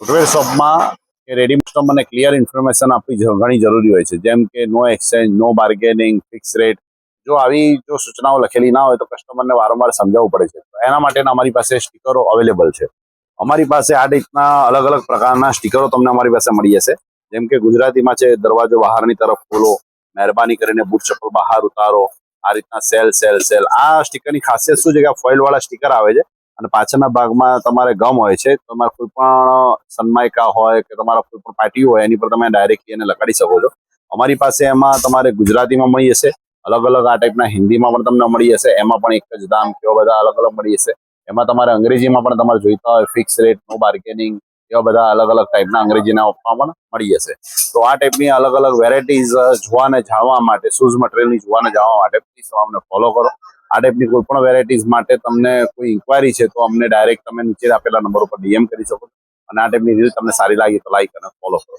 Footwear શોપમાં કે ready કસ્ટમરને clear information આપવી ઘણી જરૂરી હોય છે, જેમ કે નો એક્સચેન્જ, નો બાર્ગેનિંગ, ફિક્સ રેટ. જો સૂચનાઓ લખેલી ના હોય તો કસ્ટમરને વારંવાર સમજાવવું પડે છે. તો એના માટેના અમારી પાસે સ્ટીકરો અવેલેબલ છે. અમારી પાસે આ રીતના અલગ અલગ પ્રકારના સ્ટીકરો તમને અમારી પાસે મળી જશે. જેમ કે ગુજરાતીમાં છે, દરવાજો બહારની તરફ ખોલો, મહેરબાની કરીને બૂટ ચપ્પલ બહાર ઉતારો, આ રીતના સેલ સેલ સેલ. આ સ્ટીકરની ખાસિયત શું છે કે આ ફોઇલ વાળા સ્ટીકર આવે છે અને પાછળના ભાગમાં તમારે ગમ હોય છે. તમારે કોઈ પણ સનમાઇકા હોય કે તમારા કોઈ પણ પાર્ટી હોય એની પર તમે ડાયરેક્ટ એને લગાડી શકો છો. અમારી પાસે એમાં તમારે ગુજરાતીમાં મળી જશે, અલગ અલગ આ ટાઈપના હિન્દીમાં પણ તમને મળી જશે. એમાં પણ એક જ દામ કેવા બધા અલગ અલગ મળી જશે. એમાં તમારે અંગ્રેજીમાં પણ તમારે જોઈતા હોય ફિક્સ રેટ, નો બાર્ગેનિંગ, એવા બધા અલગ અલગ ટાઈપના અંગ્રેજીના ઓપ્શનમાં પણ મળી જશે. તો આ ટાઈપની અલગ અલગ વેરાયટીઝ જોવા અને જાણવા માટે, શૂઝ મટીરિયલની જોવા અને જાણવા માટે પ્લીઝ અમને ફોલો કરો. આ ટાઈપની કોઈ પણ વેરાયટીઝ માટે તમને કોઈ ઇન્ક્વાયરી છે તો અમને ડાયરેક્ટ તમે નીચે આપેલા નંબર ઉપર ડીએમ કરી શકો છો. અને આ ટાઈપની રીલ તમને સારી લાગી તો લાઈક અને ફોલો કરો.